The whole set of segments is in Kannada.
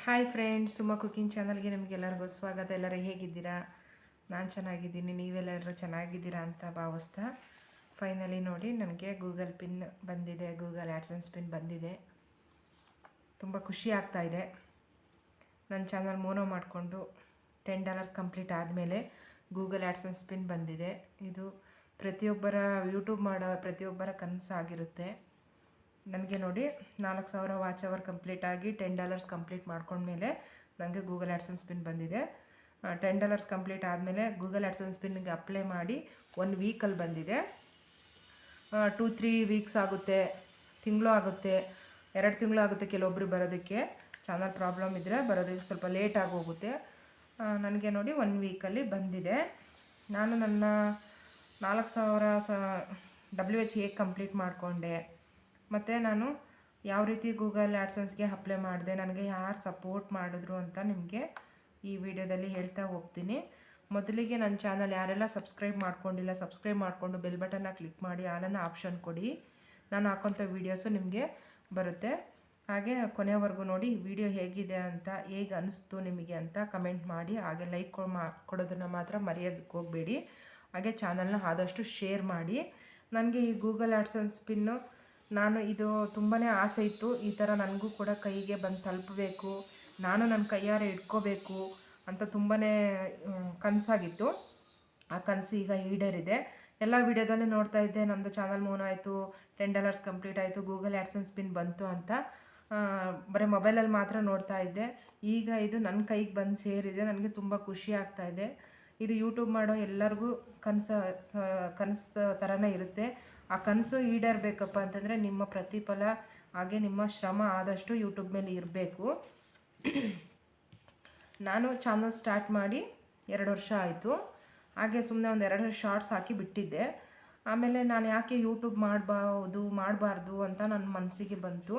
ಹಾಯ್ ಫ್ರೆಂಡ್ಸ್, ಸುಮ್ಮ ಕುಕಿಂಗ್ ಚಾನಲ್ಗೆ ನಿಮಗೆಲ್ಲರಿಗೂ ಸ್ವಾಗತ. ಎಲ್ಲರೂ ಹೇಗಿದ್ದೀರಾ? ನಾನು ಚೆನ್ನಾಗಿದ್ದೀನಿ, ನೀವೆಲ್ಲರೂ ಚೆನ್ನಾಗಿದ್ದೀರಾ ಅಂತ ಭಾವಿಸ್ತಾ ಫೈನಲಿ ನೋಡಿ ನನಗೆ ಗೂಗಲ್ ಪಿನ್ ಬಂದಿದೆ, ಗೂಗಲ್ ಆ್ಯಡ್ಸೆನ್ಸ್ ಪಿನ್ ಬಂದಿದೆ. ತುಂಬ ಖುಷಿ ಆಗ್ತಾಯಿದೆ. ನನ್ನ ಚಾನಲ್ ಮೋನೋ ಮಾಡಿಕೊಂಡು $10 ಕಂಪ್ಲೀಟ್ ಆದಮೇಲೆ ಗೂಗಲ್ ಆ್ಯಡ್ಸೆನ್ಸ್ ಪಿನ್ ಬಂದಿದೆ. ಇದು ಪ್ರತಿಯೊಬ್ಬರ ಯೂಟ್ಯೂಬ್ ಮಾಡೋ ಪ್ರತಿಯೊಬ್ಬರ ಕನಸಾಗಿರುತ್ತೆ. ನನಗೆ ನೋಡಿ 4,000 ವಾಚ್ ಅವರ್ ಕಂಪ್ಲೀಟ್ ಆಗಿ $10 ಕಂಪ್ಲೀಟ್ ಮಾಡ್ಕೊಂಡ್ಮೇಲೆ ನನಗೆ ಗೂಗಲ್ ಆ್ಯಡ್ಸೆನ್ಸ್ ಪಿನ್ ಬಂದಿದೆ. $10 ಕಂಪ್ಲೀಟ್ ಆದಮೇಲೆ ಗೂಗಲ್ ಆ್ಯಡ್ಸೆನ್ಸ್ ಪಿನ್ಗೆ ಅಪ್ಲೈ ಮಾಡಿ 1 ವೀಕಲ್ಲಿ ಬಂದಿದೆ. 2-3 ವೀಕ್ಸ್ ಆಗುತ್ತೆ, ತಿಂಗಳು ಆಗುತ್ತೆ, 2 ತಿಂಗಳು ಆಗುತ್ತೆ ಕೆಲವೊಬ್ಬರು ಬರೋದಕ್ಕೆ. ಚಾನಲ್ ಪ್ರಾಬ್ಲಮ್ ಇದ್ದರೆ ಬರೋದಕ್ಕೆ ಸ್ವಲ್ಪ ಲೇಟಾಗಿ ಹೋಗುತ್ತೆ. ನನಗೆ ನೋಡಿ 1 ವೀಕಲ್ಲಿ ಬಂದಿದೆ. ನಾನು ನನ್ನ 4,000 WH ಹೇಗೆ ಕಂಪ್ಲೀಟ್ ಮಾಡಿಕೊಂಡೆ, ಮತ್ತು ನಾನು ಯಾವ ರೀತಿ ಗೂಗಲ್ ಆ್ಯಡ್ಸೆನ್ಸ್ಗೆ ಅಪ್ಲೈ ಮಾಡಿದೆ, ನನಗೆ ಯಾರು ಸಪೋರ್ಟ್ ಮಾಡಿದ್ರು ಅಂತ ನಿಮಗೆ ಈ ವಿಡಿಯೋದಲ್ಲಿ ಹೇಳ್ತಾ ಹೋಗ್ತೀನಿ. ಮೊದಲಿಗೆ ನನ್ನ ಚಾನಲ್ ಯಾರೆಲ್ಲ ಸಬ್ಸ್ಕ್ರೈಬ್ ಮಾಡ್ಕೊಂಡಿಲ್ಲ, ಸಬ್ಸ್ಕ್ರೈಬ್ ಮಾಡಿಕೊಂಡು ಬೆಲ್ ಬಟನ್ನ ಕ್ಲಿಕ್ ಮಾಡಿ ಆಲನ್ನು ಆಪ್ಷನ್ ಕೊಡಿ. ನಾನು ಹಾಕೋಂಥ ವೀಡಿಯೋಸು ನಿಮಗೆ ಬರುತ್ತೆ. ಹಾಗೆ ಕೊನೆವರೆಗೂ ನೋಡಿ ವಿಡಿಯೋ ಹೇಗಿದೆ ಅಂತ, ಹೇಗೆ ಅನ್ನಿಸ್ತು ನಿಮಗೆ ಅಂತ ಕಮೆಂಟ್ ಮಾಡಿ. ಹಾಗೆ ಲೈಕ್ ಕೊಡೋದನ್ನು ಮಾತ್ರ ಮರೆಯೋದಕ್ಕೆ ಹೋಗಬೇಡಿ. ಹಾಗೆ ಚಾನಲ್ನ ಆದಷ್ಟು ಶೇರ್ ಮಾಡಿ. ನನಗೆ ಈ ಗೂಗಲ್ ಆ್ಯಡ್ಸೆನ್ಸ್ ಪಿನ್ನು ಇದು ತುಂಬಾ ಆಸೆ ಇತ್ತು. ಈ ಥರ ನನಗೂ ಕೂಡ ಕೈಗೆ ಬಂದು ತಲುಪಬೇಕು, ನಾನು ನನ್ನ ಕೈಯಾರೆ ಇಟ್ಕೋಬೇಕು ಅಂತ ತುಂಬಾ ಕನಸಾಗಿತ್ತು. ಆ ಕನಸು ಈಗ ಈಡೇರಿದೆ. ಎಲ್ಲ ವಿಡಿಯೋದಲ್ಲೇ ನೋಡ್ತಾ ಇದ್ದೆ, ನಮ್ಮದು ಚಾನಲ್ ಮೋನೋ ಆಯಿತು, $10 ಕಂಪ್ಲೀಟ್ ಆಯಿತು, ಗೂಗಲ್ ಆ್ಯಡ್ಸೆನ್ಸ್ ಪಿನ್ ಬಂತು ಅಂತ ಬರೀ ಮೊಬೈಲಲ್ಲಿ ಮಾತ್ರ ನೋಡ್ತಾ ಇದ್ದೆ. ಈಗ ಇದು ನನ್ನ ಕೈಗೆ ಬಂದು ಸೇರಿದೆ. ನನಗೆ ತುಂಬ ಖುಷಿ ಆಗ್ತಾಯಿದೆ. ಇದು ಯೂಟ್ಯೂಬ್ ಮಾಡೋ ಎಲ್ಲರಿಗೂ ಕನಸು ಥರನೇ ಇರುತ್ತೆ. ಆ ಕನಸು ಈಡೇರಬೇಕಪ್ಪ ಅಂತಂದರೆ ನಿಮ್ಮ ಪ್ರತಿಫಲ ಹಾಗೆ ನಿಮ್ಮ ಶ್ರಮ ಆದಷ್ಟು ಯೂಟ್ಯೂಬ್ ಮೇಲೆ ಇರಬೇಕು. ನಾನು ಚಾನಲ್ ಸ್ಟಾರ್ಟ್ ಮಾಡಿ 2 ವರ್ಷ ಆಯಿತು. ಹಾಗೆ ಸುಮ್ಮನೆ ಒಂದು 2 ಶಾರ್ಟ್ಸ್ ಹಾಕಿ ಬಿಟ್ಟಿದ್ದೆ. ಆಮೇಲೆ ನಾನು ಯಾಕೆ ಯೂಟ್ಯೂಬ್ ಮಾಡಬಾರ್ದು ಅಂತ ನನ್ನ ಮನಸ್ಸಿಗೆ ಬಂತು.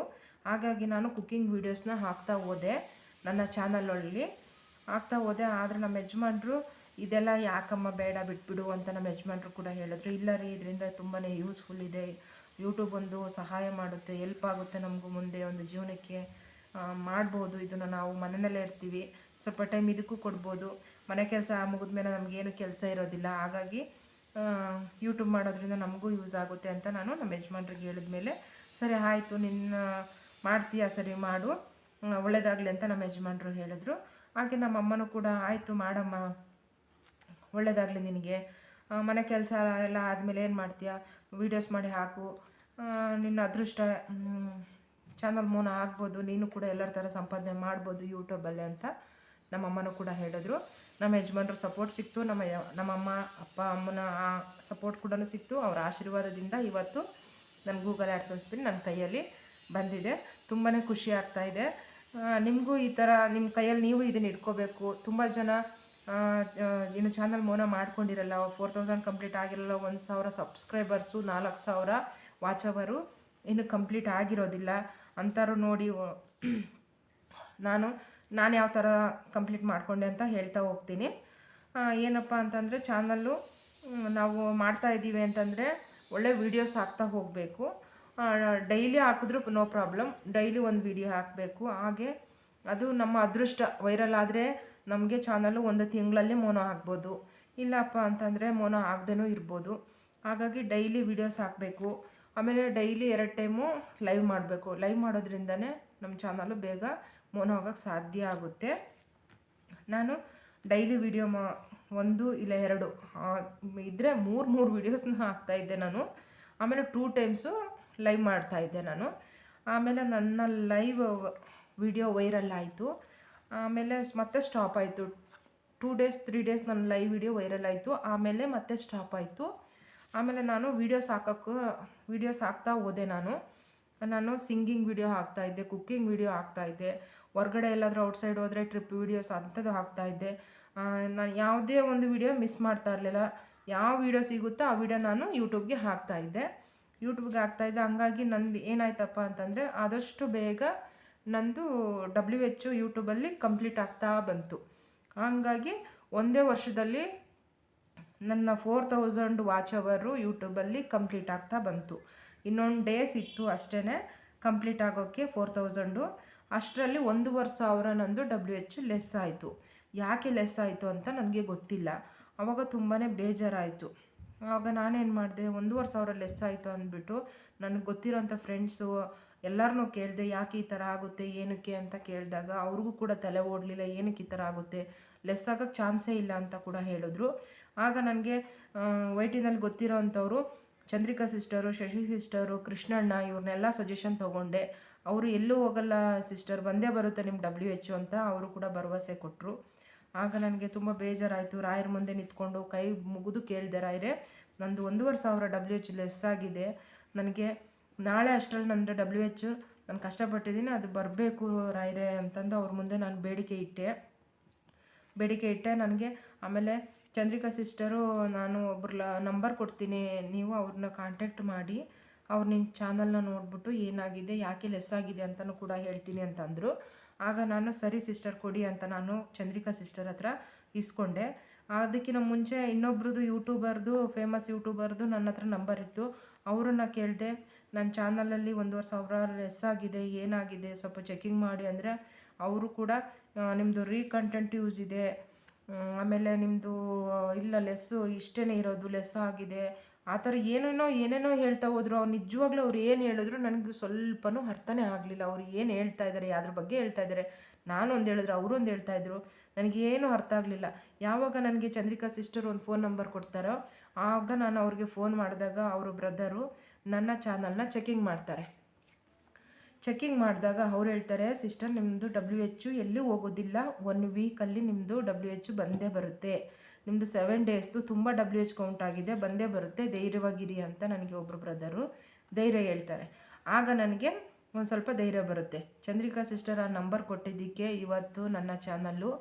ಹಾಗಾಗಿ ನಾನು ಕುಕ್ಕಿಂಗ್ ವೀಡಿಯೋಸ್ನ ಹಾಕ್ತಾ ಹೋದೆ, ನನ್ನ ಚಾನಲಲ್ಲಿ ಹಾಕ್ತಾ ಹೋದೆ. ಆದರೆ ನಮ್ಮ ಯಜಮಾನ್ರು ಇದೆಲ್ಲ ಯಾಕಮ್ಮ ಬೇಡ ಬಿಟ್ಬಿಡು ಅಂತ ನಮ್ಮ ಯಜಮಾನ್ರು ಕೂಡ ಹೇಳಿದ್ರು. ಇಲ್ಲ ರೀ, ಇದರಿಂದ ತುಂಬಾ ಯೂಸ್ಫುಲ್ ಇದೆ, ಯೂಟ್ಯೂಬ್ ಒಂದು ಸಹಾಯ ಮಾಡುತ್ತೆ, ಹೆಲ್ಪ್ ಆಗುತ್ತೆ, ನಮಗೂ ಮುಂದೆ ಒಂದು ಜೀವನಕ್ಕೆ ಮಾಡ್ಬೋದು. ಇದನ್ನು ನಾವು ಮನೆಯಲ್ಲೇ ಇರ್ತೀವಿ, ಸ್ವಲ್ಪ ಟೈಮ್ ಇದಕ್ಕೂ ಕೊಡ್ಬೋದು. ಮನೆ ಕೆಲಸ ಮುಗಿದ್ಮೇಲೆ ನಮಗೇನು ಕೆಲಸ ಇರೋದಿಲ್ಲ. ಹಾಗಾಗಿ ಯೂಟ್ಯೂಬ್ ಮಾಡೋದ್ರಿಂದ ನಮಗೂ ಯೂಸ್ ಆಗುತ್ತೆ ಅಂತ ನಾನು ನಮ್ಮ ಯಜಮಾನ್ರಿಗೆ ಹೇಳಿದ್ಮೇಲೆ, ಸರಿ ಆಯಿತು, ನಿನ್ನ ಮಾಡ್ತೀಯಾ, ಸರಿ ಮಾಡು, ಒಳ್ಳೆಯದಾಗಲಿ ಅಂತ ನಮ್ಮ ಯಜಮಾನ್ರು ಹೇಳಿದ್ರು. ಹಾಗೆ ನಮ್ಮ ಅಮ್ಮನೂ ಕೂಡ ಆಯಿತು ಮಾಡಮ್ಮ, ಒಳ್ಳೆಯದಾಗಲಿ ನಿನಗೆ, ಮನೆ ಕೆಲಸ ಎಲ್ಲ ಆದಮೇಲೆ ಏನು ಮಾಡ್ತೀಯ, ವೀಡಿಯೋಸ್ ಮಾಡಿ ಹಾಕು, ನಿನ್ನ ಅದೃಷ್ಟ, ಚಾನಲ್ ಮೋನೋ ಆಗ್ಬೋದು, ನೀನು ಕೂಡ ಎಲ್ಲರ ಥರ ಸಂಪಾದನೆ ಮಾಡ್ಬೋದು ಯೂಟ್ಯೂಬಲ್ಲೇ ಅಂತ ನಮ್ಮಮ್ಮನೂ ಕೂಡ ಹೇಳಿದ್ರು. ನಮ್ಮ ಯಜಮಾನ್ರ ಸಪೋರ್ಟ್ ಸಿಕ್ತು, ನಮ್ಮಮ್ಮ ಅಮ್ಮನ ಸಪೋರ್ಟ್ ಕೂಡ ಸಿಕ್ತು. ಅವರ ಆಶೀರ್ವಾದದಿಂದ ಇವತ್ತು ನನ್ನ ಗೂಗಲ್ ಆ್ಯಡ್ಸೆನ್ಸ್ ಪಿನ್ ನನ್ನ ಕೈಯಲ್ಲಿ ಬಂದಿದೆ. ತುಂಬಾ ಖುಷಿ ಆಗ್ತಾಯಿದೆ. ನಿಮಗೂ ಈ ಥರ ನಿಮ್ಮ ಕೈಯಲ್ಲಿ ನೀವು ಇದನ್ನು ಇಟ್ಕೋಬೇಕು. ತುಂಬ ಜನ ಇನ್ನು ಚಾನಲ್ ಮೋನೋ ಮಾಡ್ಕೊಂಡಿರಲ್ಲ, 4,000 ಕಂಪ್ಲೀಟ್ ಆಗಿರಲ್ಲ, 1,000 ಸಬ್ಸ್ಕ್ರೈಬರ್ಸು, 4,000 ವಾಚ್ ಅವರು ಇನ್ನು ಕಂಪ್ಲೀಟ್ ಆಗಿರೋದಿಲ್ಲ ಅಂಥವ್ರು ನೋಡಿ ನಾನು ಯಾವ ಥರ ಕಂಪ್ಲೀಟ್ ಮಾಡಿಕೊಂಡೆ ಅಂತ ಹೇಳ್ತಾ ಹೋಗ್ತೀನಿ. ಏನಪ್ಪ ಅಂತಂದರೆ, ಚಾನಲ್ಲು ನಾವು ಮಾಡ್ತಾ ಇದ್ದೀವಿ ಅಂತಂದರೆ ಒಳ್ಳೆ ವೀಡಿಯೋಸ್ ಹಾಕ್ತಾ ಹೋಗಬೇಕು. ಡೈಲಿ ಹಾಕಿದ್ರೂ ನೋ ಪ್ರಾಬ್ಲಮ್, ಡೈಲಿ ಒಂದು ವೀಡಿಯೋ ಹಾಕಬೇಕು. ಹಾಗೆ ಅದು ನಮ್ಮ ಅದೃಷ್ಟ. ವೈರಲ್ ಆದರೆ ನಮಗೆ ಚಾನಲ್ಲು 1 ತಿಂಗಳಲ್ಲಿ ಮೋನೋ ಆಗ್ಬೋದು, ಇಲ್ಲಪ್ಪ ಅಂತಂದರೆ ಮೋನೋ ಆಗದೇನೂ ಇರ್ಬೋದು. ಹಾಗಾಗಿ ಡೈಲಿ ವೀಡಿಯೋಸ್ ಹಾಕಬೇಕು. ಆಮೇಲೆ ಡೈಲಿ 2 ಟೈಮು ಲೈವ್ ಮಾಡಬೇಕು. ಲೈವ್ ಮಾಡೋದ್ರಿಂದನೇ ನಮ್ಮ ಚಾನಲ್ಲು ಬೇಗ ಮೋನೋ ಆಗೋಕ್ಕೆ ಸಾಧ್ಯ ಆಗುತ್ತೆ. ನಾನು ಡೈಲಿ ವೀಡಿಯೋ 1 ಇಲ್ಲ 2 ಇದ್ದರೆ 3 ವೀಡಿಯೋಸ್ನ ಹಾಕ್ತಾಯಿದ್ದೆ ನಾನು. ಆಮೇಲೆ 2 ಟೈಮ್ಸು ಲೈವ್ ಮಾಡ್ತಾಯಿದ್ದೆ ನಾನು. ಆಮೇಲೆ ನನ್ನ ಲೈವ್ ವಿಡಿಯೋ ವೈರಲ್ ಆಯಿತು. ಆಮೇಲೆ ಮತ್ತೆ ಸ್ಟಾಪ್ ಆಯಿತು. 2 ಡೇಸ್ 3 ಡೇಸ್ ನನ್ನ ಲೈವ್ ವಿಡಿಯೋ ವೈರಲ್ ಆಯಿತು. ಆಮೇಲೆ ಮತ್ತೆ ಸ್ಟಾಪ್ ಆಯಿತು. ಆಮೇಲೆ ನಾನು ವೀಡಿಯೋಸ್ ಹಾಕ್ತಾ ಹೋದೆ. ನಾನು ಸಿಂಗಿಂಗ್ ವೀಡಿಯೋ ಹಾಕ್ತಾಯಿದ್ದೆ, ಕುಕ್ಕಿಂಗ್ ವೀಡಿಯೋ ಹಾಕ್ತಾಯಿದ್ದೆ, ಹೊರಗಡೆ ಎಲ್ಲಾದರೂ ಔಟ್ಸೈಡ್ ಹೋದರೆ ಟ್ರಿಪ್ ವೀಡಿಯೋಸ್ ಅಂಥದ್ದು ಹಾಕ್ತಾಯಿದ್ದೆ. ನಾನು ಯಾವುದೇ ಒಂದು ವೀಡಿಯೋ ಮಿಸ್ ಮಾಡ್ತಾ ಇರಲಿಲ್ಲ. ಯಾವ ವೀಡಿಯೋ ಸಿಗುತ್ತೋ ಆ ವಿಡಿಯೋ ನಾನು ಯೂಟ್ಯೂಬ್ಗೆ ಹಾಕ್ತಾಯಿದ್ದೆ. ಹಂಗಾಗಿ ನಂದು ಏನಾಯ್ತಪ್ಪ ಅಂತಂದರೆ, ಆದಷ್ಟು ಬೇಗ ನಂದು WH ಯೂಟ್ಯೂಬಲ್ಲಿ ಕಂಪ್ಲೀಟ್ ಆಗ್ತಾ ಬಂತು. ಹಾಗಾಗಿ ಒಂದೇ ವರ್ಷದಲ್ಲಿ ನನ್ನ 4,000 ವಾಚ್ ಅವರು ಯೂಟ್ಯೂಬಲ್ಲಿ ಕಂಪ್ಲೀಟ್ ಆಗ್ತಾ ಬಂತು. ಇನ್ನೊಂದು ಡೇಸ್ ಇತ್ತು ಅಷ್ಟೇ ಕಂಪ್ಲೀಟ್ ಆಗೋಕ್ಕೆ 4,000. ಅಷ್ಟರಲ್ಲಿ 1,500 ನಂದು WH ಲೆಸ್ ಆಯಿತು. ಯಾಕೆ ಲೆಸ್ ಆಯಿತು ಅಂತ ನನಗೆ ಗೊತ್ತಿಲ್ಲ. ಆವಾಗ ತುಂಬಾ ಬೇಜಾರಾಯಿತು. ಆವಾಗ ನಾನೇನು ಮಾಡಿದೆ, 1,500 ಲೆಸ್ ಆಯಿತು ಅಂದ್ಬಿಟ್ಟು ನನಗೆ ಗೊತ್ತಿರೋಂಥ ಫ್ರೆಂಡ್ಸು ಎಲ್ಲರನ್ನೂ ಕೇಳಿದೆ, ಯಾಕೆ ಈ ಥರ ಆಗುತ್ತೆ ಏನಕ್ಕೆ ಅಂತ ಕೇಳಿದಾಗ ಅವ್ರಿಗೂ ಕೂಡ ತಲೆ ಓಡಲಿಲ್ಲ, ಏನಕ್ಕೆ ಈ ಥರ ಆಗುತ್ತೆ, ಲೆಸ್ ಆಗೋಕ್ಕೆ ಚಾನ್ಸೇ ಇಲ್ಲ ಅಂತ ಕೂಡ ಹೇಳಿದ್ರು. ಆಗ ನನಗೆ ವೈಟಿನಲ್ಲಿ ಗೊತ್ತಿರೋ ಅಂಥವ್ರು ಚಂದ್ರಿಕಾ ಸಿಸ್ಟರು, ಶಶಿ ಸಿಸ್ಟರು, ಕೃಷ್ಣಣ್ಣ ಇವ್ರನ್ನೆಲ್ಲ ಸಜೆಷನ್ ತೊಗೊಂಡೆ. ಅವರು ಎಲ್ಲೂ ಹೋಗಲ್ಲ ಸಿಸ್ಟರ್, ಬಂದೇ ಬರುತ್ತೆ ನಿಮ್ಮ WH ಅಂತ ಅವರು ಕೂಡ ಭರವಸೆ ಕೊಟ್ಟರು. ಆಗ ನನಗೆ ತುಂಬ ಬೇಜಾರಾಯಿತು. ರಾಯರ ಮುಂದೆ ನಿಂತ್ಕೊಂಡು ಕೈ ಮುಗಿದು ಕೇಳಿದೆ, ರಾಯರೇ ನಂದು 1,500 WH ಲೆಸ್ ಆಗಿದೆ, ನನಗೆ ನಾಳೆ ಅಷ್ಟರಲ್ಲಿ ನಂದು WH ನಾನು ಕಷ್ಟಪಟ್ಟಿದ್ದೀನಿ, ಅದು ಬರಬೇಕು ರಾಯರೇ ಅಂತಂದು ಅವ್ರ ಮುಂದೆ ನಾನು ಬೇಡಿಕೆ ಇಟ್ಟೆ. ನನಗೆ ಆಮೇಲೆ ಚಂದ್ರಿಕಾ ಸಿಸ್ಟರು, ನಾನು ಒಬ್ಬರ ನಂಬರ್ ಕೊಡ್ತೀನಿ, ನೀವು ಅವ್ರನ್ನ ಕಾಂಟ್ಯಾಕ್ಟ್ ಮಾಡಿ ಅವ್ರು ನಿನ್ನ ಚಾನಲ್ನ ನೋಡಿಬಿಟ್ಟು ಏನಾಗಿದೆ ಯಾಕೆ ಲೆಸ್ ಆಗಿದೆ ಅಂತಲೂ ಕೂಡ ಹೇಳ್ತೀನಿ ಅಂತಂದರು. ಆಗ ನಾನು ಸರಿ ಸಿಸ್ಟರ್ ಕೊಡಿ ಅಂತ ನಾನು ಚಂದ್ರಿಕಾ ಸಿಸ್ಟರ್ ಹತ್ರ ಇಸ್ಕೊಂಡೆ. ಅದಕ್ಕಿಂತ ಮುಂಚೆ ಇನ್ನೊಬ್ರದ್ದು ಯೂಟ್ಯೂಬರ್ದು, ಫೇಮಸ್ ಯೂಟ್ಯೂಬರ್ದು ನನ್ನ ಹತ್ರ ನಂಬರ್ ಇತ್ತು. ಅವರನ್ನ ಕೇಳಿದೆ, ನನ್ನ ಚಾನಲಲ್ಲಿ 1,500 ಲೆಸ್ ಆಗಿದೆ, ಏನಾಗಿದೆ ಸ್ವಲ್ಪ ಚೆಕಿಂಗ್ ಮಾಡಿ ಅಂದರೆ ಅವರು ಕೂಡ ನಿಮ್ಮದು ಕಂಟೆಂಟ್ ಯೂಸ್ ಇದೆ, ಆಮೇಲೆ ನಿಮ್ಮದು ಇಲ್ಲ ಲೆಸ್ಸು ಇಷ್ಟೇ ಇರೋದು, ಲೆಸ್ ಆಗಿದೆ, ಆ ಥರ ಏನೇನೋ ಹೇಳ್ತಾ ಹೋದ್ರು. ನಿಜವಾಗ್ಲೂ ಅವ್ರು ಏನು ಹೇಳಿದ್ರು ನನಗೆ ಸ್ವಲ್ಪನೂ ಅರ್ಥನೇ ಆಗಲಿಲ್ಲ. ಅವ್ರು ಏನು ಹೇಳ್ತಾ ಇದ್ದಾರೆ, ಯಾವ್ದ್ರ ಬಗ್ಗೆ ಹೇಳ್ತಾ ಇದ್ದಾರೆ, ನಾನು ಒಂದು ಹೇಳಿದ್ರು ಅವರು ಒಂದು ಹೇಳ್ತಾಯಿದ್ರು, ನನಗೇನು ಅರ್ಥ ಆಗಲಿಲ್ಲ. ಯಾವಾಗ ನನಗೆ ಚಂದ್ರಿಕಾ ಸಿಸ್ಟರ್ ಒಂದು ಫೋನ್ ನಂಬರ್ ಕೊಡ್ತಾರೋ ಆಗ ನಾನು ಅವ್ರಿಗೆ ಫೋನ್ ಮಾಡಿದಾಗ ಅವರು ಬ್ರದರು ನನ್ನ ಚಾನಲ್ನ ಚೆಕಿಂಗ್ ಮಾಡಿದಾಗ ಅವ್ರು ಹೇಳ್ತಾರೆ, ಸಿಸ್ಟರ್ ನಿಮ್ಮದು WH ಎಲ್ಲೂ ಹೋಗೋದಿಲ್ಲ, 1 ವೀಕಲ್ಲಿ ನಿಮ್ಮದು WH ಬಂದೇ ಬರುತ್ತೆ, ನಿಮ್ಮದು 7 ಡೇಸ್ದು ತುಂಬ WH ಕೌಂಟ್ ಆಗಿದೆ, ಬಂದೇ ಬರುತ್ತೆ, ಧೈರ್ಯವಾಗಿರಿ ಅಂತ ನನಗೆ ಒಬ್ಬರು ಬ್ರದರು ಧೈರ್ಯ ಹೇಳ್ತಾರೆ. ಆಗ ನನಗೆ ಒಂದು ಸ್ವಲ್ಪ ಧೈರ್ಯ ಬರುತ್ತೆ. ಚಂದ್ರಿಕಾ ಸಿಸ್ಟರ್ ಆ ನಂಬರ್ ಕೊಟ್ಟಿದ್ದಕ್ಕೆ ಇವತ್ತು ನನ್ನ ಚಾನಲ್ಲು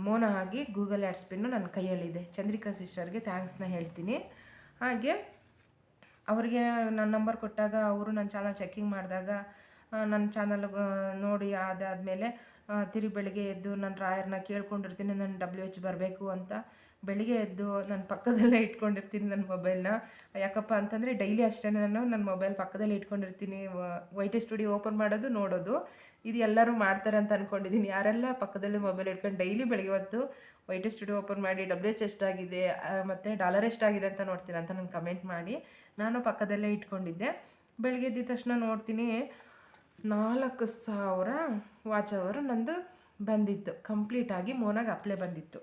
ಮೋನ ಆಗಿ ಗೂಗಲ್ ಆ್ಯಡ್ಸ್ ಪಿನ್ನು ನನ್ನ ಕೈಯಲ್ಲಿದೆ. ಚಂದ್ರಿಕಾ ಸಿಸ್ಟರ್ಗೆ ಥ್ಯಾಂಕ್ಸ್ನ ಹೇಳ್ತೀನಿ. ಹಾಗೆ ಅವರಿಗೆ ನನ್ನ ನಂಬರ್ ಕೊಟ್ಟಾಗ ಅವರು ನನ್ನ ಚಾನಲ್ ಚೆಕಿಂಗ್ ಮಾಡಿದಾಗ ನನ್ನ ಚಾನಲ್ ನೋಡಿ ಅದಾದಮೇಲೆ ಬೆಳಿಗ್ಗೆ ಎದ್ದು ನಾನು ರಾಯರನ್ನ ಕೇಳ್ಕೊಂಡಿರ್ತೀನಿ ನನ್ನ WH ಬರಬೇಕು ಅಂತ. ಬೆಳಿಗ್ಗೆ ಎದ್ದು ನನ್ನ ಪಕ್ಕದಲ್ಲೇ ಇಟ್ಕೊಂಡಿರ್ತೀನಿ ನನ್ನ ಮೊಬೈಲ್ನ. ಯಾಕಪ್ಪ ಅಂತಂದರೆ ಡೈಲಿ ಅಷ್ಟೇ ನಾನು ನನ್ನ ಮೊಬೈಲ್ ಪಕ್ಕದಲ್ಲೇ ಇಟ್ಕೊಂಡಿರ್ತೀನಿ. ವೈಟಿ ಸ್ಟುಡಿಯೋ ಓಪನ್ ಮಾಡೋದು ನೋಡೋದು, ಇದು ಎಲ್ಲರೂ ಮಾಡ್ತಾರೆ ಅಂತ ಅಂದ್ಕೊಂಡಿದ್ದೀನಿ. ಯಾರೆಲ್ಲ ಪಕ್ಕದಲ್ಲೇ ಮೊಬೈಲ್ ಇಟ್ಕೊಂಡು ಡೈಲಿ ಬೆಳಗ್ಗೆ ಹೊತ್ತು ವೈಟಿ ಸ್ಟುಡಿಯೋ ಓಪನ್ ಮಾಡಿ WH ಎಷ್ಟಾಗಿದೆ ಮತ್ತು ಡಾಲರ್ ಎಷ್ಟಾಗಿದೆ ಅಂತ ನೋಡ್ತೀನಿ ಅಂತ ನಂಗೆ ಕಮೆಂಟ್ ಮಾಡಿ. ನಾನು ಪಕ್ಕದಲ್ಲೇ ಇಟ್ಕೊಂಡಿದ್ದೆ. ಬೆಳಗ್ಗೆ ಎದ್ದ ತಕ್ಷಣ ನೋಡ್ತೀನಿ 4,000 ವಾಚ್ ಅವರು ನಂದು ಬಂದಿತ್ತು. ಕಂಪ್ಲೀಟಾಗಿ ಮೋನಾಗಿ ಅಪ್ಲೈ ಬಂದಿತ್ತು.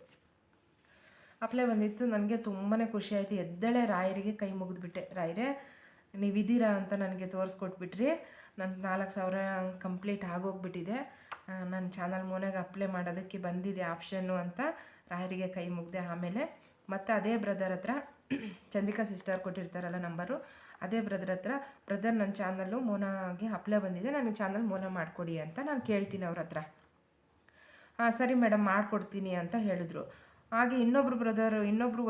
ನನಗೆ ತುಂಬಾ ಖುಷಿ ಆಯಿತು. ಎದ್ದೇಳೆ ರಾಯರಿಗೆ ಕೈ ಮುಗಿದ್ಬಿಟ್ಟೆ, ರಾಯರೇ ನೀವಿದ್ದೀರಾ ಅಂತ ನನಗೆ ತೋರಿಸ್ಕೊಟ್ಬಿಟ್ರಿ. ನನ್ನ 4,000 ಕಂಪ್ಲೀಟ್ ಆಗೋಗ್ಬಿಟ್ಟಿದೆ, ನನ್ನ ಚಾನಲ್ ಮೋನಾಗಿ ಅಪ್ಲೈ ಮಾಡೋದಕ್ಕೆ ಬಂದಿದೆ ಆಪ್ಷನ್ನು ಅಂತ ರಾಯರಿಗೆ ಕೈ ಮುಗಿದೆ. ಆಮೇಲೆ ಮತ್ತು ಅದೇ ಬ್ರದರ್ ಹತ್ರ ಚಂದ್ರಿಕಾ ಸಿಸ್ಟರ್ ಕೊಟ್ಟಿರ್ತಾರಲ್ಲ ನಂಬರು, ಅದೇ ಬ್ರದರ್ ನನ್ನ ಚಾನಲ್ಲು ಮೋನಾಗೆ ಅಪ್ಲೈ ಬಂದಿದೆ, ನನಗೆ ಚಾನಲ್ ಮೋನ ಮಾಡಿಕೊಡಿ ಅಂತ ನಾನು ಕೇಳ್ತೀನಿ ಅವ್ರ ಹತ್ರ. ಸರಿ ಮೇಡಮ್ ಮಾಡಿಕೊಡ್ತೀನಿ ಅಂತ ಹೇಳಿದ್ರು. ಹಾಗೆ ಇನ್ನೊಬ್ಬರು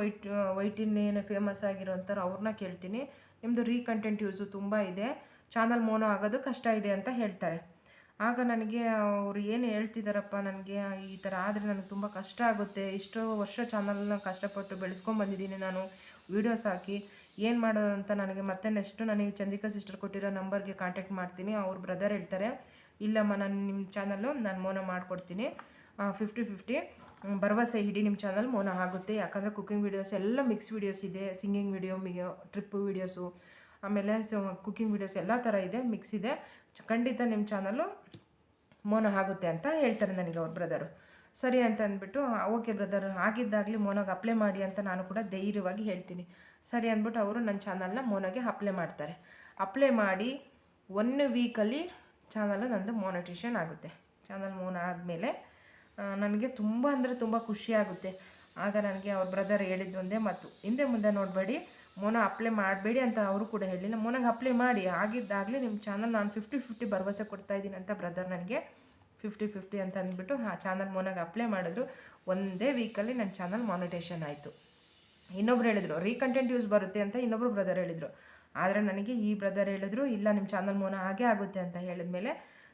ವೈಟಿನ್ನೇನು ಫೇಮಸ್ ಆಗಿರೋಂಥವ್ರು ಅವ್ರನ್ನ ಕೇಳ್ತೀನಿ, ನಿಮ್ಮದು ಕಂಟೆಂಟ್ ಯೂಸು ತುಂಬ ಇದೆ, ಚಾನಲ್ ಮೋನೋ ಆಗೋದು ಕಷ್ಟ ಇದೆ ಅಂತ ಹೇಳ್ತಾರೆ. ಆಗ ನನಗೆ ಅವರು ಏನು ಹೇಳ್ತಿದ್ದಾರಪ್ಪ, ನನಗೆ ಈ ಥರ ಆದರೆ ನನಗೆ ತುಂಬ ಕಷ್ಟ ಆಗುತ್ತೆ. ಇಷ್ಟೋ ವರ್ಷ ಚಾನಲ್ನ ಕಷ್ಟಪಟ್ಟು ಬೆಳೆಸ್ಕೊಂಬಂದಿದ್ದೀನಿ ನಾನು, ವೀಡಿಯೋಸ್ ಹಾಕಿ ಏನು ಮಾಡೋದು ಅಂತ ನನಗೆ ಮತ್ತೆ ನೆಕ್ಸ್ಟು ನನಗೆ ಚಂದ್ರಿಕಾ ಸಿಸ್ಟರ್ ಕೊಟ್ಟಿರೋ ನಂಬರ್ಗೆ ಕಾಂಟ್ಯಾಕ್ಟ್ ಮಾಡ್ತೀನಿ. ಅವ್ರ ಬ್ರದರ್ ಹೇಳ್ತಾರೆ, ಇಲ್ಲಮ್ಮ ನಾನು ನಿಮ್ಮ ಚಾನಲ್ಲು ನಾನು ಮೋನ ಮಾಡಿಕೊಡ್ತೀನಿ, 50-50 ಭರವಸೆ ಇಡಿ, ನಿಮ್ಮ ಚಾನಲ್ ಮೋನ ಆಗುತ್ತೆ. ಯಾಕಂದರೆ ಕುಕ್ಕಿಂಗ್ ವೀಡಿಯೋಸ್ ಎಲ್ಲ ಮಿಕ್ಸ್ ವೀಡಿಯೋಸ್ ಇದೆ, ಸಿಂಗಿಂಗ್ ವೀಡಿಯೋ, ಟ್ರಿಪ್ ವೀಡಿಯೋಸು, ಆಮೇಲೆ ಕುಕ್ಕಿಂಗ್ ವೀಡಿಯೋಸ್ ಎಲ್ಲ ಥರ ಇದೆ, ಮಿಕ್ಸ್ ಇದೆ, ಖಂಡಿತ ನಿಮ್ಮ ಚಾನಲ್ಲು ಮೋನ ಆಗುತ್ತೆ ಅಂತ ಹೇಳ್ತಾರೆ ನನಗೆ ಅವ್ರ ಬ್ರದರು. ಸರಿ ಅಂತ ಅಂದ್ಬಿಟ್ಟು ಓಕೆ ಬ್ರದರ್ ಆಗಿದ್ದಾಗಲಿ ಮೋನಾಗೆ ಅಪ್ಲೈ ಮಾಡಿ ಅಂತ ನಾನು ಕೂಡ ಧೈರ್ಯವಾಗಿ ಹೇಳ್ತೀನಿ. ಸರಿ ಅಂದ್ಬಿಟ್ಟು ಅವರು ನನ್ನ ಚಾನಲ್ನ ಮೋನಾಗೆ ಅಪ್ಲೈ ಮಾಡ್ತಾರೆ. ಅಪ್ಲೈ ಮಾಡಿ 1 ವೀಕಲ್ಲಿ ಚಾನಲ್ ನಂದು ಮಾನಿಟೈಸೇಷನ್ ಆಗುತ್ತೆ. ಚಾನಲ್ ಮೋನ ಆದಮೇಲೆ ನನಗೆ ತುಂಬ ಅಂದರೆ ತುಂಬ ಖುಷಿಯಾಗುತ್ತೆ. ಆಗ ನನಗೆ ಅವ್ರ ಬ್ರದರ್ ಹೇಳಿದ್ದು ಒಂದೇ ಮಾತು, ಹಿಂದೆ ಮುಂದೆ ನೋಡಬೇಡಿ, ಮೋನ ಅಪ್ಲೈ ಮಾಡಬೇಡಿ ಅಂತ ಅವರು ಕೂಡ ಹೇಳಿಲ್ಲ, ಮೋನಾಗೆ ಅಪ್ಲೈ ಮಾಡಿ, ಆಗಿದ್ದಾಗಲೇ ನಿಮ್ಮ ಚಾನಲ್ ನಾನು 50-50 ಭರವಸೆ ಕೊಡ್ತಾಯಿದ್ದೀನಿ ಅಂತ ಬ್ರದರ್ ನನಗೆ 50-50 ಅಂತ ಅಂದ್ಬಿಟ್ಟು ಚಾನಲ್ ಮೋನಾಗೆ ಅಪ್ಲೈ ಮಾಡಿದ್ರು. 1 ವೀಕಲ್ಲಿ ನನ್ನ ಚಾನಲ್ ಮಾನಿಟೈಸೇಷನ್ ಆಯಿತು. ಇನ್ನೊಬ್ರು ಹೇಳಿದ್ರು ಕಂಟೆಂಟ್ ಯೂಸ್ ಬರುತ್ತೆ ಅಂತ, ಇನ್ನೊಬ್ರು ಬ್ರದರ್ ಹೇಳಿದರು. ಆದರೆ ನನಗೆ ಈ ಬ್ರದರ್ ಹೇಳಿದ್ರು ಇಲ್ಲ ನಿಮ್ಮ ಚಾನಲ್ ಮೋನ ಹಾಗೆ ಆಗುತ್ತೆ ಅಂತ ಹೇಳಿದ್ಮೇಲೆ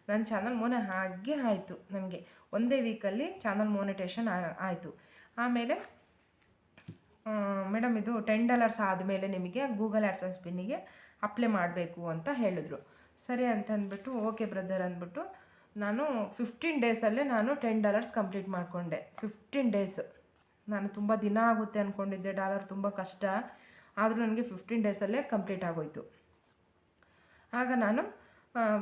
ನನ್ನ ಚಾನಲ್ ಮೋನ ಹಾಗೆ ಆಯಿತು. ನನಗೆ 1 ವೀಕಲ್ಲಿ ಚಾನಲ್ ಮಾನಿಟೈಸೇಷನ್ ಆಯಿತು. ಆಮೇಲೆ ಮೇಡಮ್ ಇದು $10 ಆದಮೇಲೆ ನಿಮಗೆ ಗೂಗಲ್ ಆ್ಯಡ್ಸೆನ್ಸ್ ಪಿನ್ನಿಗೆ ಅಪ್ಲೈ ಮಾಡಬೇಕು ಅಂತ ಹೇಳಿದ್ರು. ಸರಿ ಅಂತ ಅಂದ್ಬಿಟ್ಟು ಓಕೆ ಬ್ರದರ್ ಅಂದ್ಬಿಟ್ಟು ನಾನು 15 ಡೇಸಲ್ಲೇ ನಾನು $10 ಕಂಪ್ಲೀಟ್ ಮಾಡಿಕೊಂಡೆ. 15 ಡೇಸ್. ನಾನು ತುಂಬ ದಿನ ಆಗುತ್ತೆ ಅಂದ್ಕೊಂಡಿದ್ದೆ, ಡಾಲರ್ ತುಂಬ ಕಷ್ಟ, ಆದರೂ ನನಗೆ 15 ಡೇಸಲ್ಲೇ ಕಂಪ್ಲೀಟ್ ಆಗೋಯಿತು. ಆಗ ನಾನು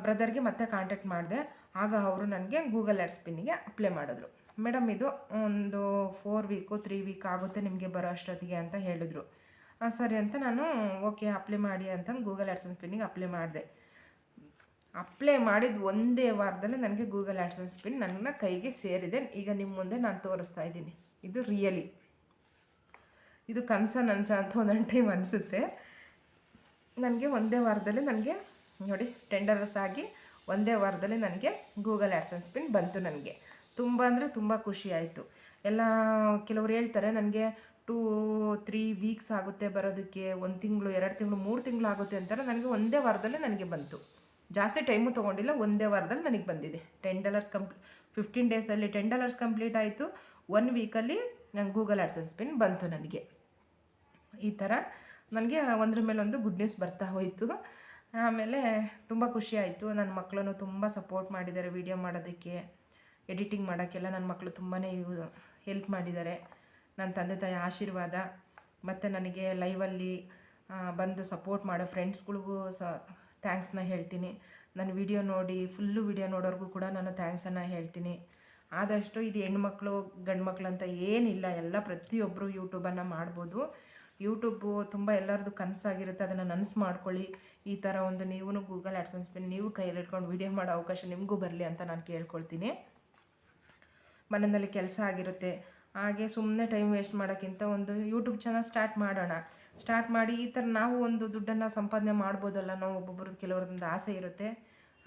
ಬ್ರದರ್ಗೆ ಮತ್ತೆ ಕಾಂಟ್ಯಾಕ್ಟ್ ಮಾಡಿದೆ. ಆಗ ಅವರು ನನಗೆ ಗೂಗಲ್ ಆ್ಯಡ್ಸ್ ಪಿನ್ನಿಗೆ ಅಪ್ಲೈ ಮಾಡಿದ್ರು. ಮೇಡಮ್ ಇದು ಒಂದು 3 ವೀಕ್ ಆಗುತ್ತೆ ನಿಮಗೆ ಬರೋ ಅಷ್ಟೊತ್ತಿಗೆ ಅಂತ ಹೇಳಿದ್ರು. ಸರಿ ಅಂತ ನಾನು ಓಕೆ ಅಪ್ಲೈ ಮಾಡಿ ಅಂತಂದು ಗೂಗಲ್ ಆ್ಯಡ್ಸೆನ್ಸ್ ಪಿನ್ನಿಗೆ ಅಪ್ಲೈ ಮಾಡಿದೆ. ಅಪ್ಲೈ ಮಾಡಿದ ಒಂದೇ ವಾರದಲ್ಲಿ ನನಗೆ ಗೂಗಲ್ ಆ್ಯಡ್ಸೆನ್ಸ್ ಪಿನ್ ನನ್ನ ಕೈಗೆ ಸೇರಿದೆ. ಈಗ ನಿಮ್ಮ ಮುಂದೆ ನಾನು ತೋರಿಸ್ತಾ ಇದ್ದೀನಿ. ಇದು ರಿಯಲಿ, ಇದು ನನಸ ಅಂತ ಒಂದೊಂದು ಟೈಮ್ ಅನಿಸುತ್ತೆ. ನನಗೆ ಒಂದೇ ವಾರದಲ್ಲಿ ನನಗೆ ನೋಡಿ $10 ಆಗಿ ಒಂದೇ ವಾರದಲ್ಲಿ ನನಗೆ ಗೂಗಲ್ ಆ್ಯಡ್ಸೆನ್ಸ್ ಪಿನ್ ಬಂತು. ನನಗೆ ತುಂಬ ಅಂದರೆ ತುಂಬ ಖುಷಿ ಆಯಿತು. ಎಲ್ಲ ಕೆಲವ್ರು ಹೇಳ್ತಾರೆ ನನಗೆ 2-3 ವೀಕ್ಸ್ ಆಗುತ್ತೆ ಬರೋದಕ್ಕೆ, 1 ತಿಂಗಳು 2 ತಿಂಗಳು 3 ತಿಂಗಳು ಆಗುತ್ತೆ ಅಂತಾರೆ. ನನಗೆ ಒಂದೇ ವಾರದಲ್ಲೇ ನನಗೆ ಬಂತು. ಜಾಸ್ತಿ ಟೈಮು ತೊಗೊಂಡಿಲ್ಲ, ಒಂದೇ ವಾರದಲ್ಲಿ ನನಗೆ ಬಂದಿದೆ. $10 15 ಡೇಸಲ್ಲಿ $10 ಕಂಪ್ಲೀಟ್ ಆಯಿತು. 1 ವೀಕಲ್ಲಿ ನಂಗೆ ಗೂಗಲ್ ಆ್ಯಡ್ಸೆನ್ಸ್ ಪಿನ್ ಬಂತು ನನಗೆ. ಈ ಥರ ನನಗೆ ಒಂದ್ರ ಮೇಲೆ ಒಂದು ಗುಡ್ ನ್ಯೂಸ್ ಬರ್ತಾ ಹೋಯಿತು. ಆಮೇಲೆ ತುಂಬ ಖುಷಿ ಆಯಿತು. ನನ್ನ ಮಕ್ಕಳನ್ನು ತುಂಬ ಸಪೋರ್ಟ್ ಮಾಡಿದ್ದಾರೆ ವೀಡಿಯೋ ಮಾಡೋದಕ್ಕೆ, ಎಡಿಟಿಂಗ್ ಮಾಡೋಕ್ಕೆಲ್ಲ ನನ್ನ ಮಕ್ಕಳು ತುಂಬಾ ಹೆಲ್ಪ್ ಮಾಡಿದ್ದಾರೆ. ನನ್ನ ತಂದೆ ತಾಯಿ ಆಶೀರ್ವಾದ ಮತ್ತು ನನಗೆ ಲೈವಲ್ಲಿ ಬಂದು ಸಪೋರ್ಟ್ ಮಾಡೋ ಫ್ರೆಂಡ್ಸ್ಗಳಿಗೂ ಥ್ಯಾಂಕ್ಸ್ನ ಹೇಳ್ತೀನಿ. ನನ್ನ ವಿಡಿಯೋ ನೋಡಿ ಫುಲ್ಲು ವಿಡಿಯೋ ನೋಡೋರ್ಗೂ ಕೂಡ ನಾನು ಥ್ಯಾಂಕ್ಸನ್ನು ಹೇಳ್ತೀನಿ. ಆದಷ್ಟು ಇದು ಹೆಣ್ಮಕ್ಳು ಗಂಡು ಮಕ್ಕಳು ಅಂತ ಏನಿಲ್ಲ, ಎಲ್ಲ ಪ್ರತಿಯೊಬ್ಬರು ಯೂಟ್ಯೂಬನ್ನು ಮಾಡ್ಬೋದು. ಯೂಟ್ಯೂಬು ತುಂಬ ಎಲ್ಲರದ್ದು ಕನಸಾಗಿರುತ್ತೆ, ಅದನ್ನು ನನಸು ಮಾಡ್ಕೊಳ್ಳಿ. ಈ ಥರ ಒಂದು ನೀವು ಗೂಗಲ್ ಆ್ಯಡ್ಸೆನ್ಸ್ ಪಿನ್ ನೀವು ಕೈಯಲ್ಲಿ ಇಟ್ಕೊಂಡು ವೀಡಿಯೋ ಮಾಡೋ ಅವಕಾಶ ನಿಮಗೂ ಬರಲಿ ಅಂತ ನಾನು ಕೇಳ್ಕೊಳ್ತೀನಿ. ಮನೆಯಲ್ಲಿ ಕೆಲಸ ಆಗಿರುತ್ತೆ, ಹಾಗೆ ಸುಮ್ಮನೆ ಟೈಮ್ ವೇಸ್ಟ್ ಮಾಡೋಕ್ಕಿಂತ ಒಂದು ಯೂಟ್ಯೂಬ್ ಚಾನಲ್ ಸ್ಟಾರ್ಟ್ ಮಾಡಿ ಈ ಥರ ನಾವು ಒಂದು ದುಡ್ಡನ್ನು ಸಂಪಾದನೆ ಮಾಡ್ಬೋದಲ್ಲ. ನಾವು ಒಬ್ಬೊಬ್ರದ್ದು ಕೆಲವ್ರದ್ದು ಆಸೆ ಇರುತ್ತೆ.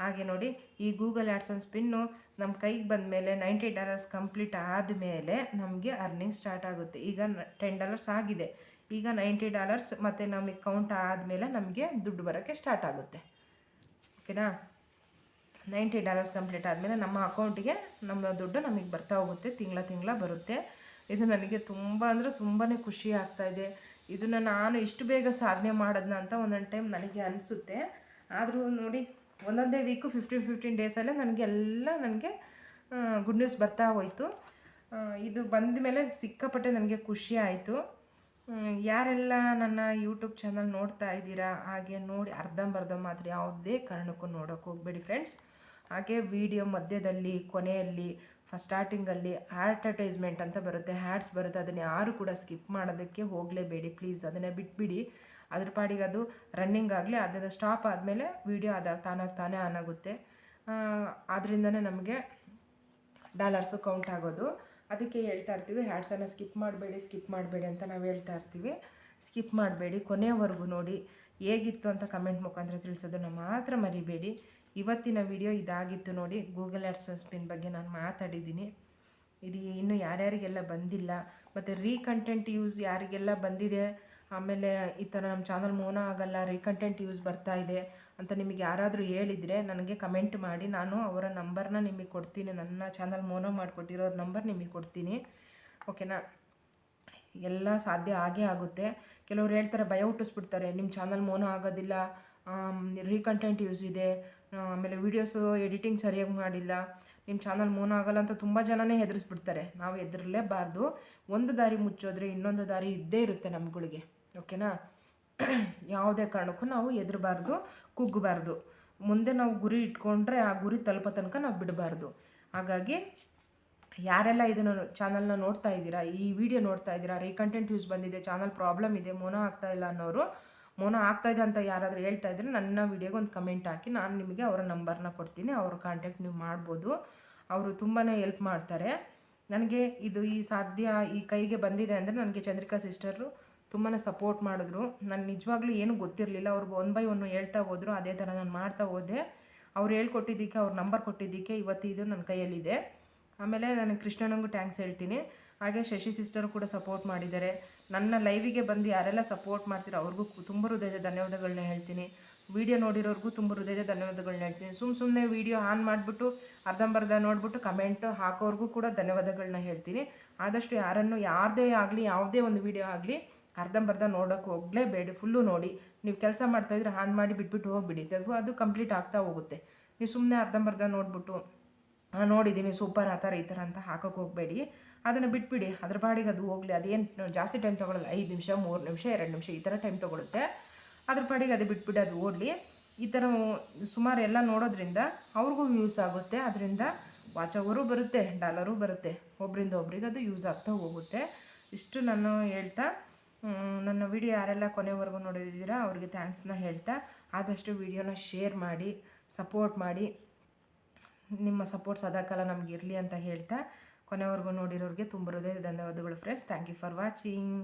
ಹಾಗೆ ನೋಡಿ ಈ ಗೂಗಲ್ ಆ್ಯಡ್ಸೆನ್ಸ್ ಪಿನ್ನು ನಮ್ಮ ಕೈಗೆ ಬಂದ ಮೇಲೆ $90 ಕಂಪ್ಲೀಟ್ ಆದಮೇಲೆ ನಮಗೆ ಅರ್ನಿಂಗ್ ಸ್ಟಾರ್ಟ್ ಆಗುತ್ತೆ. ಈಗ $10 ಆಗಿದೆ, ಈಗ $90 ಮತ್ತು ನಮಗೆ ಕೌಂಟ್ ಆದಮೇಲೆ ನಮಗೆ ದುಡ್ಡು ಬರೋಕ್ಕೆ ಸ್ಟಾರ್ಟ್ ಆಗುತ್ತೆ. ಓಕೆನಾ? $90 ಕಂಪ್ಲೀಟ್ ಆದಮೇಲೆ ನಮ್ಮ ಅಕೌಂಟಿಗೆ ನಮ್ಮ ದುಡ್ಡು ನಮಗೆ ಬರ್ತಾ ಹೋಗುತ್ತೆ, ತಿಂಗಳ ಬರುತ್ತೆ. ಇದು ನನಗೆ ತುಂಬ ಅಂದರೆ ತುಂಬಾ ಖುಷಿ ಆಗ್ತಾಯಿದೆ. ಇದನ್ನು ನಾನು ಇಷ್ಟು ಬೇಗ ಸಾಧನೆ ಮಾಡೋದನ್ನ ಅಂತ ಒಂದೊಂದು ಟೈಮ್ ನನಗೆ ಅನಿಸುತ್ತೆ. ಆದರೂ ನೋಡಿ ಒಂದೊಂದೇ ವೀಕು 15 ಡೇಸಲ್ಲೇ ನನಗೆ ಗುಡ್ ನ್ಯೂಸ್ ಬರ್ತಾ ಹೋಯಿತು. ಇದು ಬಂದ ಮೇಲೆ ಸಿಕ್ಕಾಪಟ್ಟೆ ನನಗೆ ಖುಷಿ ಆಯಿತು. ಯಾರೆಲ್ಲ ನನ್ನ ಯೂಟ್ಯೂಬ್ ಚಾನಲ್ ನೋಡ್ತಾ ಇದ್ದೀರಾ, ಹಾಗೆ ನೋಡಿ ಅರ್ಧಂಬರ್ಧ ಮಾತ್ರ ಯಾವುದೇ ಕಾರಣಕ್ಕೂ ನೋಡೋಕ್ಕೆ ಹೋಗಬೇಡಿ ಫ್ರೆಂಡ್ಸ್. ಹಾಗೆ ವಿಡಿಯೋ ಮಧ್ಯದಲ್ಲಿ ಕೊನೆಯಲ್ಲಿ ಸ್ಟಾರ್ಟಿಂಗಲ್ಲಿ ಅಡ್ವರ್ಟೈಸ್ಮೆಂಟ್ ಅಂತ ಬರುತ್ತೆ, ಹ್ಯಾಡ್ಸ್ ಬರುತ್ತೆ, ಅದನ್ನು ಯಾರು ಕೂಡ ಸ್ಕಿಪ್ ಮಾಡೋದಕ್ಕೆ ಹೋಗಲೇಬೇಡಿ ಪ್ಲೀಸ್. ಅದನ್ನು ಬಿಟ್ಬಿಡಿ. ಅದ್ರ ಪಾಡಿಗೆ ಅದು ರನ್ನಿಂಗ್ ಆಗಲಿ, ಅದನ್ನು ಸ್ಟಾಪ್ ಆದಮೇಲೆ ವೀಡಿಯೋ ತಾನೇ ಆನ್ ಆಗುತ್ತೆ. ಆದ್ದರಿಂದನೇ ನಮಗೆ ಡಾಲರ್ಸು ಕೌಂಟ್ ಆಗೋದು. ಅದಕ್ಕೆ ಹೇಳ್ತಾ ಇರ್ತೀವಿ ಹ್ಯಾಡ್ಸನ್ನು ಸ್ಕಿಪ್ ಮಾಡಬೇಡಿ ಅಂತ ನಾವು ಹೇಳ್ತಾ ಇರ್ತೀವಿ. ಸ್ಕಿಪ್ ಮಾಡಬೇಡಿ, ಕೊನೆಯವರೆಗೂ ನೋಡಿ. ಹೇಗಿತ್ತು ಅಂತ ಕಮೆಂಟ್ ಮುಖಾಂತರ ತಿಳಿಸೋದನ್ನು ಮಾತ್ರ ಮರಿಬೇಡಿ. ಇವತ್ತಿನ ವಿಡಿಯೋ ಇದಾಗಿತ್ತು ನೋಡಿ. ಗೂಗಲ್ ಆ್ಯಡ್ಸೆನ್ಸ್ ಪಿನ್ ಬಗ್ಗೆ ನಾನು ಮಾತಾಡಿದ್ದೀನಿ. ಇದು ಇನ್ನೂ ಯಾರ್ಯಾರಿಗೆಲ್ಲ ಬಂದಿಲ್ಲ ಮತ್ತು ರೀಕಂಟೆಂಟ್ ಯೂಸ್ ಯಾರಿಗೆಲ್ಲ ಬಂದಿದೆ, ಆಮೇಲೆ ಈ ಥರ ನಮ್ಮ ಚಾನಲ್ ಮೋನ ಆಗಲ್ಲ, ರೀಕಂಟೆಂಟ್ ಯೂಸ್ ಬರ್ತಾ ಇದೆ ಅಂತ ನಿಮಗೆ ಯಾರಾದರೂ ಹೇಳಿದರೆ ನನಗೆ ಕಮೆಂಟ್ ಮಾಡಿ, ನಾನು ಅವರ ನಂಬರ್ನ ನಿಮಗೆ ಕೊಡ್ತೀನಿ. ನನ್ನ ಚಾನಲ್ ಮೋನ ಮಾಡಿಕೊಟ್ಟಿರೋರ ನಂಬರ್ ನಿಮಗೆ ಕೊಡ್ತೀನಿ. ಓಕೆನಾ? ಎಲ್ಲ ಸಾಧ್ಯ ಆಗೇ ಆಗುತ್ತೆ. ಕೆಲವ್ರು ಹೇಳ್ತಾರೆ, ಭಯ ಹುಟ್ಟಿಸ್ಬಿಡ್ತಾರೆ, ನಿಮ್ಮ ಚಾನಲ್ ಮೋನ ಆಗೋದಿಲ್ಲ, ರೀಕಂಟೆಂಟ್ ಯೂಸ್ ಇದೆ, ಆಮೇಲೆ ವೀಡಿಯೋಸು ಎಡಿಟಿಂಗ್ ಸರಿಯಾಗಿ ಮಾಡಿಲ್ಲ, ನಿಮ್ಮ ಚಾನಲ್ ಮೋನ ಆಗೋಲ್ಲ ಅಂತ ತುಂಬ ಜನನೇ ಹೆದರಿಸ್ಬಿಡ್ತಾರೆ. ನಾವು ಹೆದರಲೇಬಾರ್ದು. ಒಂದು ದಾರಿ ಮುಚ್ಚೋದ್ರೆ ಇನ್ನೊಂದು ದಾರಿ ಇದ್ದೇ ಇರುತ್ತೆ ನಮ್ಗಳಿಗೆ. ಓಕೆನಾ? ಯಾವುದೇ ಕಾರಣಕ್ಕೂ ನಾವು ಹೆದರಬಾರ್ದು, ಕುಗ್ಗಬಾರ್ದು. ಮುಂದೆ ನಾವು ಗುರಿ ಇಟ್ಕೊಂಡ್ರೆ ಆ ಗುರಿ ತಲುಪೋ ತನಕ ನಾವು ಬಿಡಬಾರ್ದು. ಹಾಗಾಗಿ ಯಾರೆಲ್ಲ ಇದನ್ನು ಚಾನಲ್ನ ನೋಡ್ತಾ ಇದ್ದೀರಾ, ಈ ವಿಡಿಯೋ ನೋಡ್ತಾ ಇದ್ದೀರಾ, ರೀಕಂಟೆಂಟ್ ಯೂಸ್ ಬಂದಿದೆ, ಚಾನಲ್ ಪ್ರಾಬ್ಲಮ್ ಇದೆ, ಮೋನ ಆಗ್ತಾಯಿಲ್ಲ ಅನ್ನೋರು, ಮೋನ ಆಗ್ತಾಯಿದೆ ಅಂತ ಯಾರಾದರೂ ಹೇಳ್ತಾ ಇದ್ದರೆ ನನ್ನ ವಿಡಿಯೋಗೆ ಒಂದು ಕಮೆಂಟ್ ಹಾಕಿ, ನಾನು ನಿಮಗೆ ಅವರ ನಂಬರ್ನ ಕೊಡ್ತೀನಿ. ಅವ್ರ ಕಾಂಟ್ಯಾಕ್ಟ್ ನೀವು ಮಾಡ್ಬೋದು. ಅವರು ತುಂಬಾ ಹೆಲ್ಪ್ ಮಾಡ್ತಾರೆ ನನಗೆ. ಇದು ಈ ಕೈಗೆ ಬಂದಿದೆ ಅಂದರೆ ನನಗೆ ಚಂದ್ರಿಕಾ ಸಿಸ್ಟರು ತುಂಬಾ ಸಪೋರ್ಟ್ ಮಾಡಿದ್ರು. ನಾನು ನಿಜವಾಗ್ಲೂ ಏನೂ ಗೊತ್ತಿರಲಿಲ್ಲ. ಅವ್ರು 1 by 1 ಹೇಳ್ತಾ ಹೋದರು, ಅದೇ ಥರ ನಾನು ಮಾಡ್ತಾ ಹೋದೆ. ಅವ್ರು ಹೇಳ್ಕೊಟ್ಟಿದ್ದಕ್ಕೆ, ಅವ್ರ ನಂಬರ್ ಕೊಟ್ಟಿದ್ದಕ್ಕೆ ಇವತ್ತು ಇದು ನನ್ನ ಕೈಯಲ್ಲಿದೆ. ಆಮೇಲೆ ನಾನು ಕೃಷ್ಣನಿಗೂ ಥ್ಯಾಂಕ್ಸ್ ಹೇಳ್ತೀನಿ. ಹಾಗೆ ಶಶಿ ಸಿಸ್ಟರು ಕೂಡ ಸಪೋರ್ಟ್ ಮಾಡಿದ್ದಾರೆ. ನನ್ನ ಲೈವಿಗೆ ಬಂದು ಯಾರೆಲ್ಲ ಸಪೋರ್ಟ್ ಮಾಡ್ತೀರೋ ಅವ್ರಿಗೂ ತುಂಬ ಹೃದಯದ ಧನ್ಯವಾದಗಳನ್ನ ಹೇಳ್ತೀನಿ. ವಿಡಿಯೋ ನೋಡಿರೋರ್ಗೂ ತುಂಬ ಹೃದಯದ ಧನ್ಯವಾದಗಳನ್ನ ಹೇಳ್ತೀನಿ. ಸುಮ್ಮನೆ ವಿಡಿಯೋ ಆನ್ ಮಾಡಿಬಿಟ್ಟು ಅರ್ಧಂಬರ್ಧ ನೋಡಿಬಿಟ್ಟು ಕಮೆಂಟ್ ಹಾಕೋರ್ಗೂ ಕೂಡ ಧನ್ಯವಾದಗಳನ್ನ ಹೇಳ್ತೀನಿ. ಆದಷ್ಟು ಯಾರದೇ ಆಗಲಿ, ಯಾವುದೇ ಒಂದು ವಿಡಿಯೋ ಆಗಲಿ ಅರ್ಧಂಬರ್ಧ ನೋಡೋಕ್ಕೆ ಹೋಗಲೇಬೇಡಿ, ಫುಲ್ಲು ನೋಡಿ. ನೀವು ಕೆಲಸ ಮಾಡ್ತಾಯಿದ್ರೆ ಆನ್ ಮಾಡಿ ಬಿಟ್ಬಿಟ್ಟು ಹೋಗಿಬಿಡಿ, ಅದು ಕಂಪ್ಲೀಟ್ ಆಗ್ತಾ ಹೋಗುತ್ತೆ. ನೀವು ಸುಮ್ಮನೆ ಅರ್ಧಂಬರ್ಧ ನೋಡಿಬಿಟ್ಟು ನೋಡಿದ್ದೀನಿ ಸೂಪರ್ ಆ ಥರ ಈ ಥರ ಅಂತ ಹಾಕೋಕ್ಕೆ ಹೋಗಬೇಡಿ. ಅದನ್ನು ಬಿಟ್ಬಿಡಿ, ಅದ್ರ ಪಾಡಿಗೆ ಅದು ಹೋಗಲಿ. ಅದೇನು ಜಾಸ್ತಿ ಟೈಮ್ ತೊಗೊಳ್ಳಲ್ಲ, 5 ನಿಮಿಷ 3 ನಿಮಿಷ 2 ನಿಮಿಷ ಈ ಥರ ಟೈಮ್ ತೊಗೊಳುತ್ತೆ. ಅದ್ರ ಪಾಡಿಗೆ ಅದು ಬಿಟ್ಬಿಡಿ, ಅದು ಓಡಲಿ. ಈ ಥರ ಸುಮಾರು ಎಲ್ಲ ನೋಡೋದ್ರಿಂದ ಅವ್ರಿಗೂ ಯೂಸ್ ಆಗುತ್ತೆ. ಅದರಿಂದ ವಾಚ್ ಅವರು ಬರುತ್ತೆ, ಡಾಲರು ಬರುತ್ತೆ. ಒಬ್ಬರಿಂದ ಒಬ್ರಿಗೆ ಅದು ಯೂಸ್ ಆಗ್ತಾ ಹೋಗುತ್ತೆ. ಇಷ್ಟು ನಾನು ಹೇಳ್ತಾ, ನನ್ನ ವಿಡಿಯೋ ಯಾರೆಲ್ಲ ಕೊನೆವರೆಗೂ ನೋಡಿದ್ದೀರಾ ಅವ್ರಿಗೆ ಥ್ಯಾಂಕ್ಸ್ನ ಹೇಳ್ತಾ, ಆದಷ್ಟು ವಿಡಿಯೋನ ಶೇರ್ ಮಾಡಿ, ಸಪೋರ್ಟ್ ಮಾಡಿ. ನಿಮ್ಮ ಸಪೋರ್ಟ್ ಸದಾಕಾಲ ನಮಗಿರಲಿ ಅಂತ ಹೇಳ್ತಾ, ಕೊನೆವರೆಗೂ ನೋಡಿರೋರಿಗೆ ತುಂಬ ಹೃದಯದ ಧನ್ಯವಾದಗಳು friends. Thank you for watching.